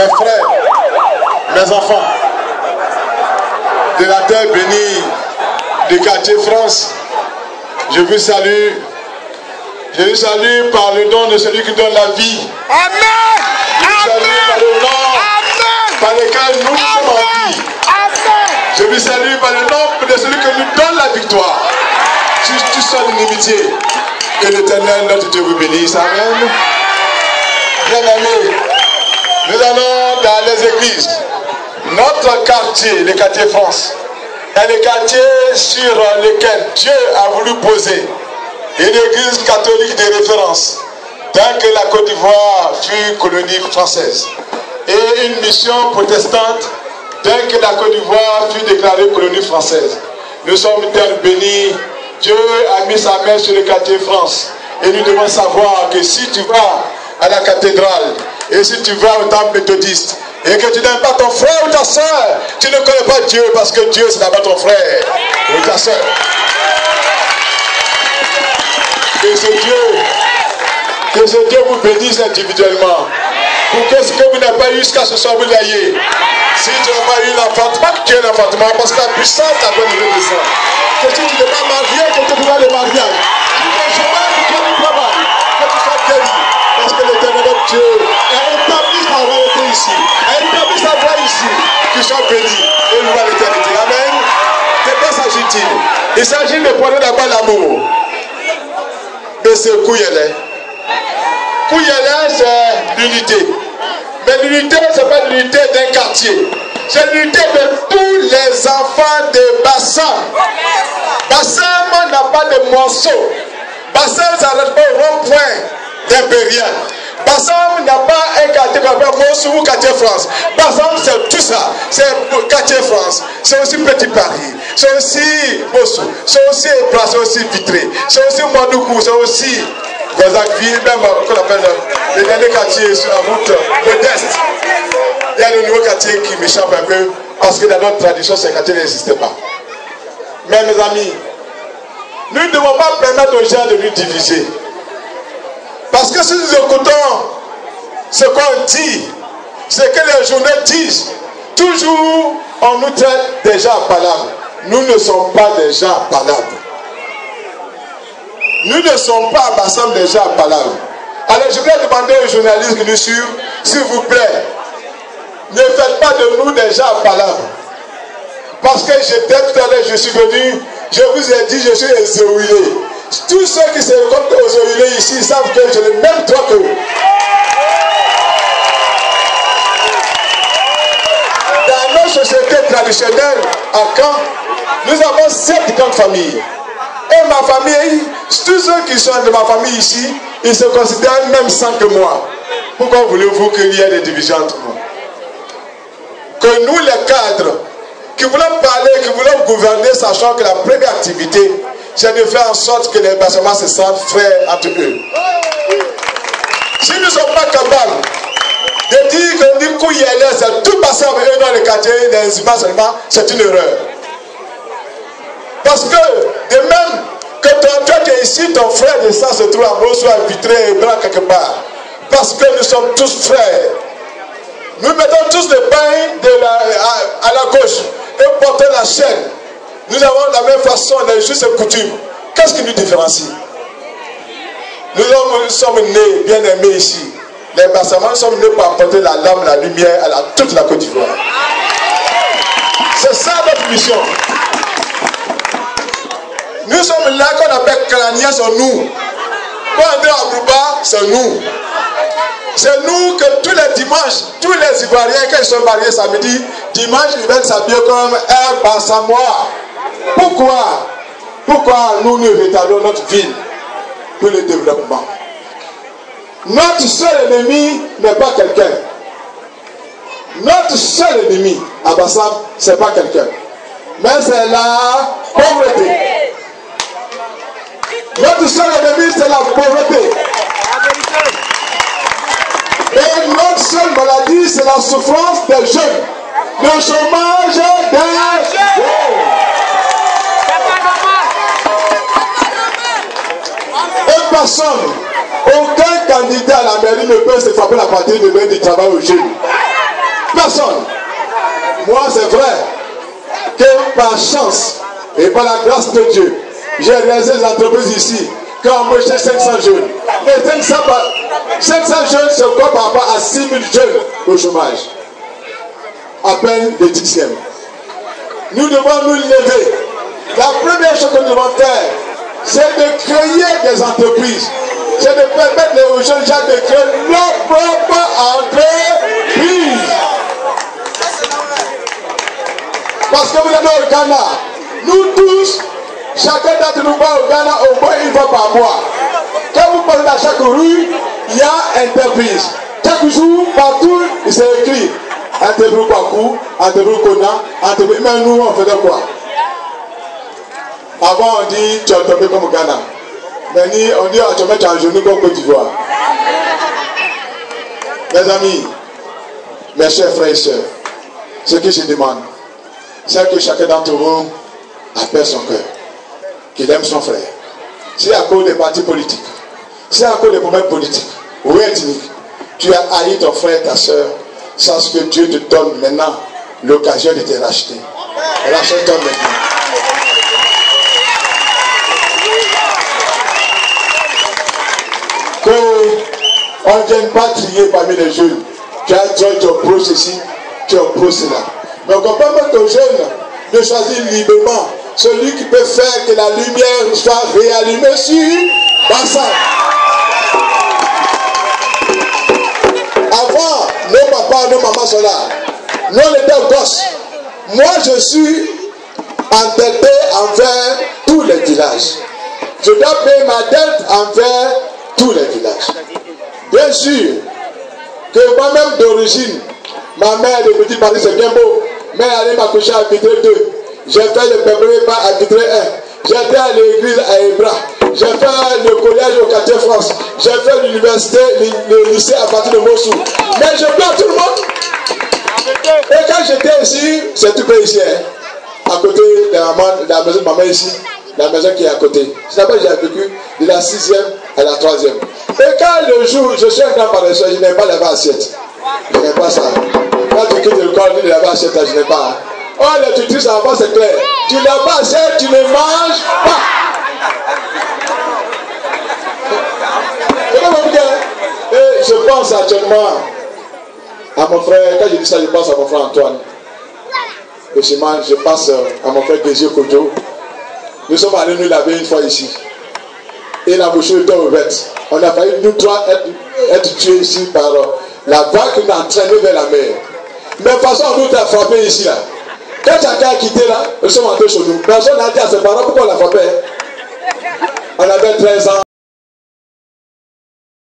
mes frères, mes enfants de la terre bénie du quartier France, je vous salue. Je vous salue par le nom de celui qui donne la vie. Amen. Je vous salue par le nom par lequel nous sommes en vie. Je vous salue par le nom de celui qui nous donne la victoire. Si tu sors d'inimitié, que l'Éternel, notre Dieu, vous bénisse. Amen. Bien aimés, nous allons dans les églises. Notre quartier, le quartier France, est le quartier sur lequel Dieu a voulu poser une église catholique de référence, tant que la Côte d'Ivoire fut colonie française, et une mission protestante, tant que la Côte d'Ivoire fut déclarée colonie française. Nous sommes une terre bénie. Dieu a mis sa main sur le quartier France. Et nous devons savoir que si tu vas à la cathédrale, et si tu vas au temple méthodiste, et que tu n'aimes pas ton frère ou ta soeur, tu ne connais pas Dieu, parce que Dieu c'est d'abord ton frère ou ta soeur. Que ce Dieu vous bénisse individuellement. Pour que ce que vous n'avez pas eu jusqu'à ce soir, vous l'ayez. Si tu n'as pas eu l'enfantement, tu es l'enfantement, parce que la puissance a donné le dessein. Que si tu n'es pas marié, que tu vas le mariage. Si tu es chômage, que tu es du travail, que tu sois guéri. Parce que l'éternel Dieu a établi sa royauté ici, a établi sa voix ici. Tu sois béni et loué à l'éternité. Amen. De quoi s'agit-il? Il s'agit de prendre d'abord l'amour. Mais c'est Kouyele. Kouyele, c'est l'unité. Mais l'unité, ce n'est pas l'unité d'un quartier. C'est l'unité de tous les enfants de Bassam. Bassam n'a pas de morceaux. Bassam ne s'arrête pas au rond-point d'Impérial. Bassam n'a pas un quartier comme Mossou ou quartier France. Bassam, c'est tout ça. C'est quartier France. C'est aussi Petit Paris. C'est aussi Mossou. C'est aussi Epra. C'est aussi Vitré. C'est aussi Mandoukou. C'est aussi Gozakville. Même qu'on appelle le dernier quartier sur la route modeste. Il y a le nouveau quartier qui m'échappe un peu. Parce que dans notre tradition, ce quartier n'existait pas. Mais mes amis, nous ne devons pas permettre aux gens de nous diviser. Parce que si nous écoutons ce qu'on dit, ce que les journaux disent, toujours on nous traite des gens à palabre. Nous ne sommes pas des gens à palabre. Nous ne sommes pas à Bassam des gens à palabre. Alors je voulais demander aux journalistes qui nous suivent, s'il vous plaît, ne faites pas de nous des gens à palabre. Parce que j'étais tout à l'heure, je suis venu, je vous ai dit, je suis exéouillé. Tous ceux qui se rencontrent aux exéouillés ici, ils savent que j'ai le même droit que vous. Dans nos sociétés traditionnelles, à Caen, nous avons 7 grandes familles. Et ma famille, tous ceux qui sont de ma famille ici, ils se considèrent même sans que moi. Pourquoi voulez-vous qu'il y ait des divisions entre nous? Que nous, les cadres, qui voulons parler, qui voulons gouverner, sachant que la première activité, c'est de faire en sorte que les Bassamas se sentent frères entre eux. Si nous ne sommes pas capables de dire que du coup, c'est tout passé avec eux dans le quartier, les images seulement, c'est une erreur. Parce que, de même que toi qui es ici, ton frère de sang se trouve à Brossou, à Vitré et blanc quelque part. Parce que nous sommes tous frères. Nous mettons tous le pain à la gauche et portons la chaîne. Nous avons la même façon, on a juste une coutume. Qu'est-ce qui nous différencie? Nous sommes nés, bien aimés ici. Les Bassamans sommes nés pour apporter la lame, la lumière à toute la Côte d'Ivoire. C'est ça notre mission. Nous sommes là qu'on appelle Kalania, c'est nous. Quand on est à Brouba, c'est nous. C'est nous que tous les dimanches, tous les Ivoiriens, quand ils sont mariés samedi, dimanche, ils viennent s'habiller comme un Bassamois. Pourquoi nous retardons notre ville pour le développement? Notre seul ennemi n'est pas quelqu'un. Notre seul ennemi à Bassam, ce n'est pas quelqu'un. Mais c'est la pauvreté. Notre seul ennemi, c'est la pauvreté. Et notre seule maladie, c'est la souffrance des jeunes. Le chômage des jeunes. Et personne, aucun candidat à la mairie ne peut se frapper la poitrine de donner du travail aux jeunes. Personne. Moi, c'est vrai que par chance et par la grâce de Dieu, j'ai réalisé des entreprises ici qui ont embauché 500 jeunes. Et 500 jeunes, c'est quoi par rapport à 6 000 jeunes au chômage? À peine des dixièmes. Nous devons nous lever. La première chose que nous devons faire, c'est de créer des entreprises. C'est de permettre aux jeunes gens de créer leur propre entreprise. Parce que vous êtes au Ghana. Nous tous, chacun d'entre nous va au Ghana au moins une fois par mois. Quand vous passez dans chaque rue, il y a entreprise. Chaque jour, partout, il s'est écrit entreprise Kwaku, entreprise Kona, entreprise. Mais nous, on faisait quoi? Avant, on dit tu es entreprise comme au Ghana. Maintenant, on dit tu mets en genou comme Côte d'Ivoire. Mes amis, mes chers frères et sœurs, ce que je demande, c'est que chacun d'entre vous appelle son cœur, qu'il aime son frère. Si à cause des partis politiques, si à cause des problèmes politiques ou ethniques, tu as haï ton frère, ta soeur, sache que Dieu te donne maintenant l'occasion de te racheter. Rachète-toi maintenant. Qu'on ne vienne pas trier parmi les jeunes. Tu as pro ceci, tu as pro cela. Mais on ne peut pas mettre aux jeunes de choisir librement celui qui peut faire que la lumière soit réallumée sur Bassa. Avant, nos papas, nos mamans sont là. Nous, on était gosses. Moi, je suis endetté envers tous les villages. Je dois payer ma dette envers tous les villages. Bien sûr que moi-même d'origine, ma mère de Petit Paris, c'est bien beau. Mais elle m'a couché à Vitré 2. J'ai fait le premier pas à Vitré 1. J'étais à l'église à Ebra. J'ai fait le collège au quartier France. J'ai fait l'université, le lycée à partir de Mossou. Mais je plains tout le monde. Et quand j'étais ici, c'est tout près ici, hein, à côté de la maison de ma mère ici, la maison qui est à côté. C'est là-bas que j'ai vécu de la 6e à la 3e. Et quand le jour, je suis un grand paresseux, je n'aime pas laver assiette. Je n'aime pas ça. Quand tu quittes le corps, tu ne laves pas assiette, je n'aime pas. Oh, les tutrices avant, c'est clair. Tu ne laves pas assiette, tu ne manges pas. Et je pense actuellement à mon frère, quand je dis ça, je pense à mon frère Antoine. Et je passe à mon frère Désir Kojo. Nous sommes allés nous laver une fois ici. Et la bouche était ouverte. On a failli nous trois être tués ici par la vague qui nous a entraînés vers la mer. Mais de toute façon, on nous a frappé ici là. Quand chacun a quitté là, nous sommes entrés chez nous. Personne n'a dit à ses parents pourquoi on l'a frappé. On avait 13 ans.